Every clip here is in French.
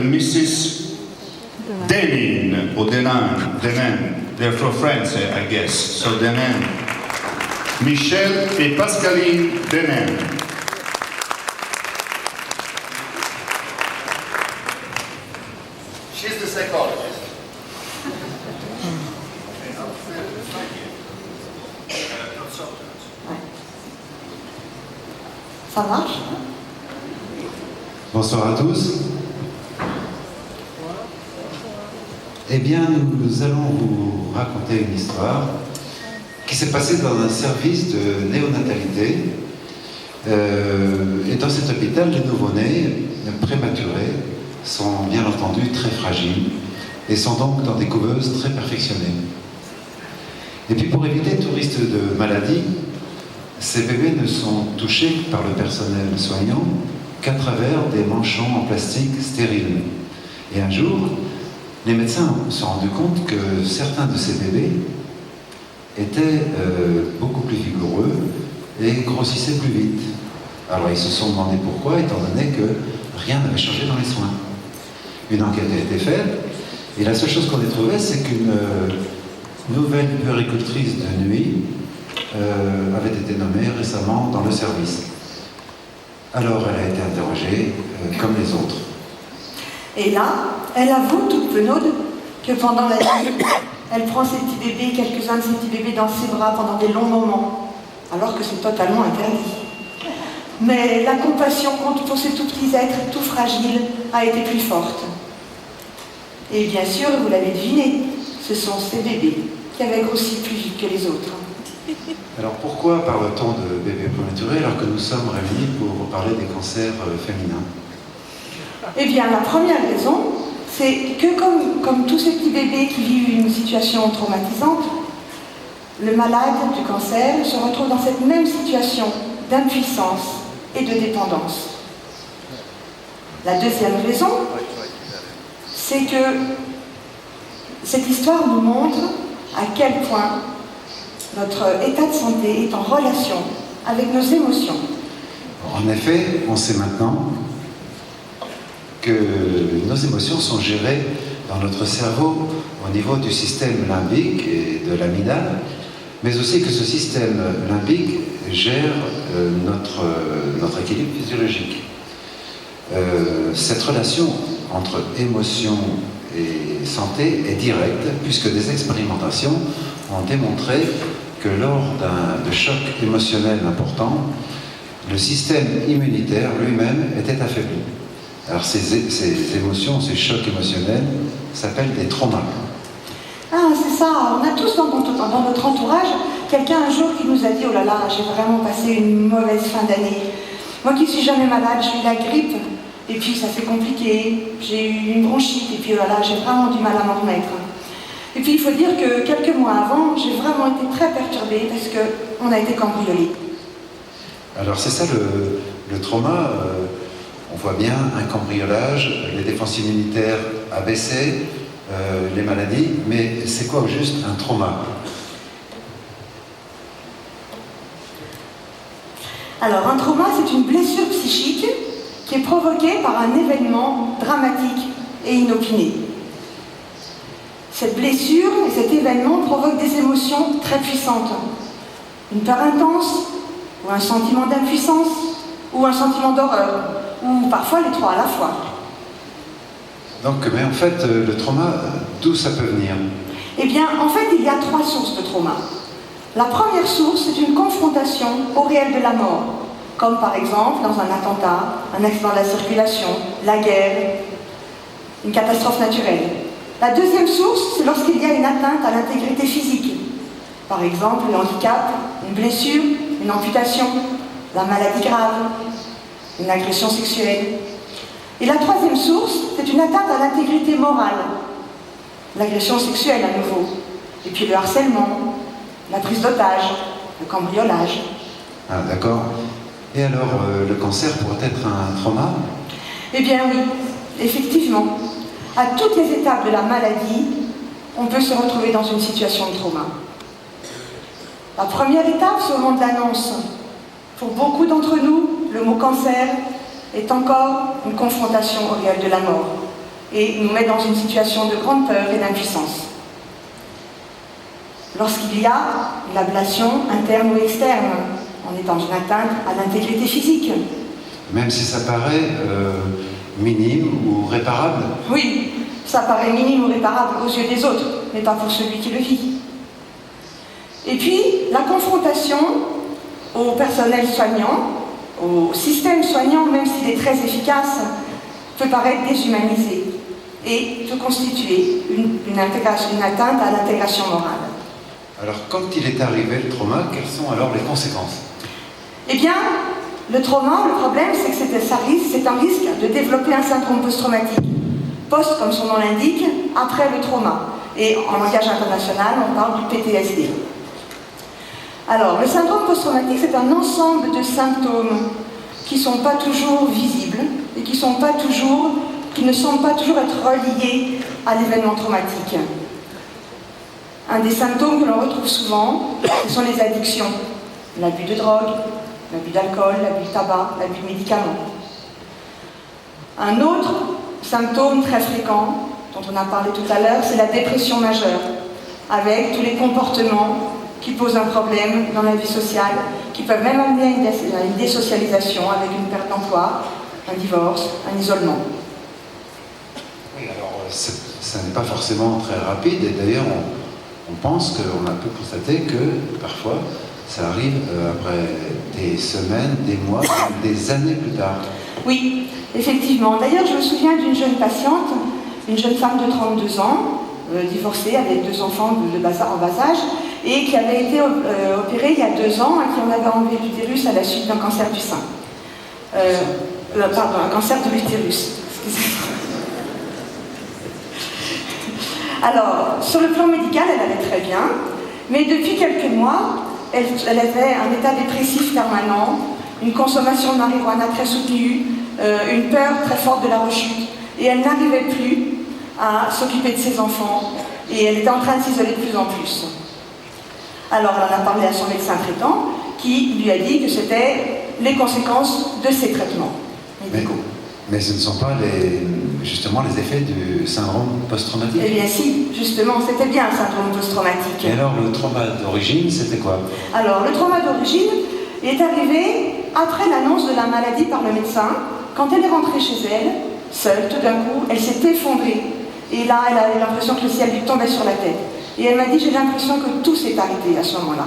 Mrs. Denin, or Denan, they're from France, I guess, so Denan. Michel et Pascaline Denan. She's the psychologist. Ça marche? Bonsoir à tous. Eh bien, nous allons vous raconter une histoire qui s'est passée dans un service de néonatalité. Et dans cet hôpital, les nouveau-nés prématurés sont bien entendu très fragiles et sont donc dans des couveuses très perfectionnées. Et puis pour éviter tout risque de maladie, ces bébés ne sont touchés par le personnel soignant qu'à travers des manchons en plastique stériles. Et un jour, les médecins se sont rendus compte que certains de ces bébés étaient beaucoup plus vigoureux et grossissaient plus vite. Alors ils se sont demandé pourquoi, étant donné que rien n'avait changé dans les soins. Une enquête a été faite, et la seule chose qu'on ait trouvée, c'est qu'une nouvelle puéricultrice de nuit avait été nommée récemment dans le service. Alors elle a été interrogée comme les autres. Et là, elle avoue toute penaude que pendant la nuit, elle prend ses petits bébés, quelques-uns de ses petits bébés dans ses bras pendant des longs moments, alors que c'est totalement interdit. Mais la compassion pour ces tout petits êtres, tout fragiles, a été plus forte. Et bien sûr, vous l'avez deviné, ce sont ces bébés qui avaient grossi plus vite que les autres. Alors pourquoi parle-t-on de bébés prématurés alors que nous sommes réunis pour parler des cancers féminins? Eh bien, la première raison, c'est que comme tous ces petits bébés qui vivent une situation traumatisante, le malade du cancer se retrouve dans cette même situation d'impuissance et de dépendance. La deuxième raison, c'est que cette histoire nous montre à quel point notre état de santé est en relation avec nos émotions. En effet, on sait maintenant que nos émotions sont gérées dans notre cerveau au niveau du système limbique et de l'amygdale, mais aussi que ce système limbique gère notre équilibre physiologique. Cette relation entre émotion et santé est directe, puisque des expérimentations ont démontré que lors de chocs émotionnels importants, le système immunitaire lui-même était affaibli. Alors ces émotions, ces chocs émotionnels s'appellent des traumas. Ah, c'est ça, on a tous dans notre entourage quelqu'un un jour qui nous a dit « Oh là là, j'ai vraiment passé une mauvaise fin d'année. Moi qui suis jamais malade, j'ai eu la grippe, et puis ça s'est compliqué, j'ai eu une bronchite, et puis oh là là, j'ai vraiment du mal à m'en remettre. » Et puis il faut dire que quelques mois avant, j'ai vraiment été très perturbée parce qu'on a été cambriolés. Alors c'est ça le trauma, on voit bien un cambriolage, les défenses immunitaires abaissées, les maladies, mais c'est quoi au juste un trauma? Alors un trauma, c'est une blessure psychique qui est provoquée par un événement dramatique et inopiné. Cette blessure et cet événement provoquent des émotions très puissantes. Une peur intense, ou un sentiment d'impuissance, ou un sentiment d'horreur, ou parfois les trois à la fois. Donc, mais en fait, le trauma, d'où ça peut venir? Eh bien, en fait, il y a trois sources de trauma. La première source, c'est une confrontation au réel de la mort, comme par exemple dans un attentat, un accident de la circulation, la guerre, une catastrophe naturelle. La deuxième source, c'est lorsqu'il y a une atteinte à l'intégrité physique. Par exemple, le handicap, une blessure, une amputation, la maladie grave, une agression sexuelle. Et la troisième source, c'est une atteinte à l'intégrité morale. L'agression sexuelle à nouveau. Et puis le harcèlement, la prise d'otage, le cambriolage. Ah, d'accord. Et alors, le cancer pourrait être un trauma? Eh bien oui, effectivement. À toutes les étapes de la maladie, on peut se retrouver dans une situation de trauma. La première étape, c'est au moment de l'annonce. Pour beaucoup d'entre nous, le mot cancer est encore une confrontation au réel de la mort. et nous met dans une situation de grande peur et d'impuissance. Lorsqu'il y a une ablation interne ou externe, on est dans une atteinte à l'intégrité physique. Même si ça paraît minime ou réparable. Oui, ça paraît minime ou réparable aux yeux des autres, mais pas pour celui qui le vit. Et puis, la confrontation au personnel soignant, au système soignant, même s'il est très efficace, peut paraître déshumanisé et peut constituer une atteinte à l'intégration morale. Alors, quand il est arrivé le trauma, quelles sont alors les conséquences? Eh bien, le trauma, le problème, c'est que c'est un risque de développer un syndrome post-traumatique. Post, comme son nom l'indique, après le trauma. Et en langage international, on parle du PTSD. Alors, le syndrome post-traumatique, c'est un ensemble de symptômes qui ne sont pas toujours visibles et qui ne semblent pas toujours être reliés à l'événement traumatique. Un des symptômes que l'on retrouve souvent, ce sont les addictions. L'abus de drogue, l'abus d'alcool, l'abus de tabac, l'abus de médicaments. Un autre symptôme très fréquent, dont on a parlé tout à l'heure, c'est la dépression majeure, avec tous les comportements qui posent un problème dans la vie sociale, qui peuvent même amener à une désocialisation avec une perte d'emploi, un divorce, un isolement. Oui, alors ça n'est pas forcément très rapide, et d'ailleurs on pense qu'on a pu constater que parfois ça arrive après des semaines, des mois, des années plus tard. Oui, effectivement. D'ailleurs, je me souviens d'une jeune patiente, une jeune femme de 32 ans, divorcée avec 2 enfants en bas âge, et qui avait été opérée il y a 2 ans et qui en avait enlevé l'utérus à la suite d'un cancer du sein. Un cancer de l'utérus. Alors, sur le plan médical, elle allait très bien, mais depuis quelques mois, elle avait un état dépressif permanent, une consommation de marijuana très soutenue, une peur très forte de la rechute, et elle n'arrivait plus à s'occuper de ses enfants, et elle était en train de s'isoler de plus en plus. Alors elle en a parlé à son médecin traitant, qui lui a dit que c'était les conséquences de ces traitements médicaux. Mais ce ne sont pas justement les effets du syndrome post-traumatique? Eh bien si, justement, c'était bien un syndrome post-traumatique. Et alors le trauma d'origine, c'était quoi? Alors le trauma d'origine est arrivé après l'annonce de la maladie par le médecin. Quand elle est rentrée chez elle, seule, tout d'un coup, elle s'est effondrée. Et là, elle a eu l'impression que le ciel lui tombait sur la tête. Et elle m'a dit, j'ai l'impression que tout s'est arrêté à ce moment-là.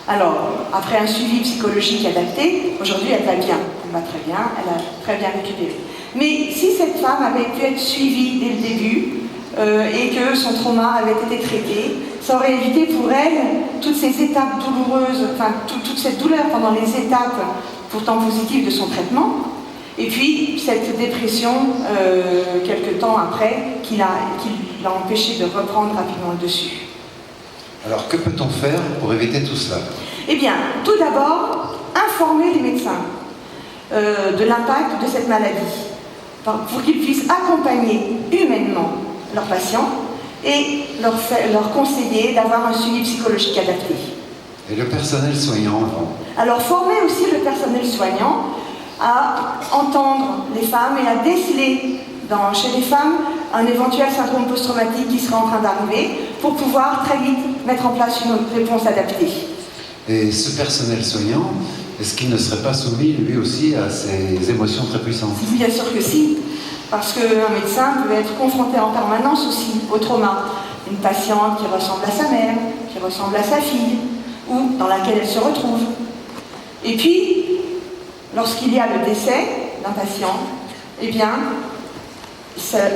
Alors, après un suivi psychologique adapté, aujourd'hui elle va bien. Elle va très bien, elle a très bien récupéré. Mais si cette femme avait pu être suivie dès le début et que son trauma avait été traité, ça aurait évité pour elle toutes ces étapes douloureuses, enfin toute cette douleur pendant les étapes pourtant positives de son traitement, et puis cette dépression quelque temps après qui l'a empêché de reprendre rapidement le dessus. Alors que peut-on faire pour éviter tout cela? Eh bien, tout d'abord, informer les médecins de l'impact de cette maladie, pour qu'ils puissent accompagner humainement leurs patients et leur conseiller d'avoir un suivi psychologique adapté. Et le personnel soignant? Alors, former aussi le personnel soignant à entendre les femmes et à déceler chez les femmes un éventuel syndrome post-traumatique qui serait en train d'arriver pour pouvoir très vite mettre en place une réponse adaptée. Et ce personnel soignant, est-ce qu'il ne serait pas soumis lui aussi à ces émotions très puissantes? Bien sûr que si, parce qu'un médecin peut être confronté en permanence aussi au trauma. Une patiente qui ressemble à sa mère, qui ressemble à sa fille, ou dans laquelle elle se retrouve. Et puis, lorsqu'il y a le décès d'un patient, eh bien,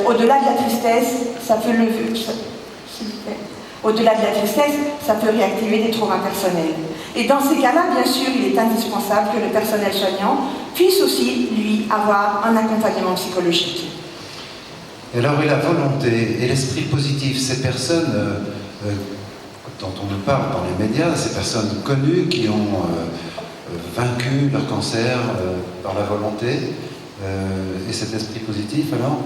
au-delà de la tristesse, ça peut ça peut réactiver des traumas personnels. Et dans ces cas-là, bien sûr, il est indispensable que le personnel soignant puisse aussi, lui, avoir un accompagnement psychologique. Et alors, et la volonté et l'esprit positif, ces personnes dont on nous parle dans les médias, ces personnes connues qui ont vaincu leur cancer par la volonté, et cet esprit positif, alors,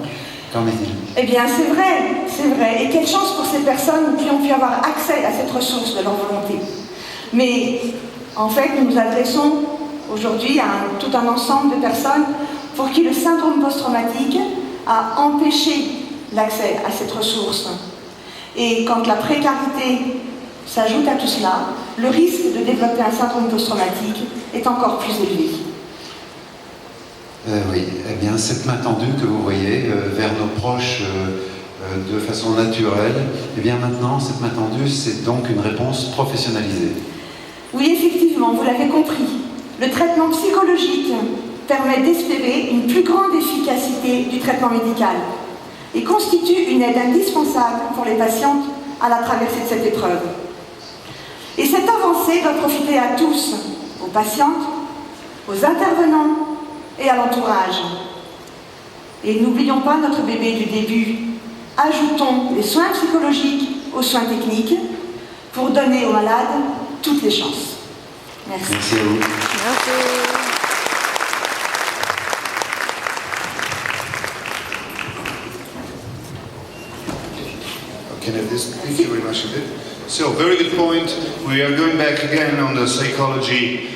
qu'en est-il? Eh bien, c'est vrai. Et quelle chance pour ces personnes qui ont pu avoir accès à cette ressource de leur volonté. Mais, en fait, nous nous adressons aujourd'hui à tout un ensemble de personnes pour qui le syndrome post-traumatique à empêcher l'accès à cette ressource. Et quand la précarité s'ajoute à tout cela, le risque de développer un syndrome post-traumatique est encore plus élevé. Oui, eh bien cette main tendue que vous voyez vers nos proches de façon naturelle, eh bien maintenant cette main tendue c'est donc une réponse professionnalisée. Oui, effectivement, vous l'avez compris. Le traitement psychologique permet d'espérer une plus grande efficacité du traitement médical et constitue une aide indispensable pour les patientes à la traversée de cette épreuve. Et cette avancée doit profiter à tous, aux patientes, aux intervenants et à l'entourage. Et n'oublions pas notre bébé du début. Ajoutons les soins psychologiques aux soins techniques pour donner aux malades toutes les chances. Merci. Merci à vous. Merci. Can I have this? Thank you very much, Edith. So, very good point. We are going back again on the psychology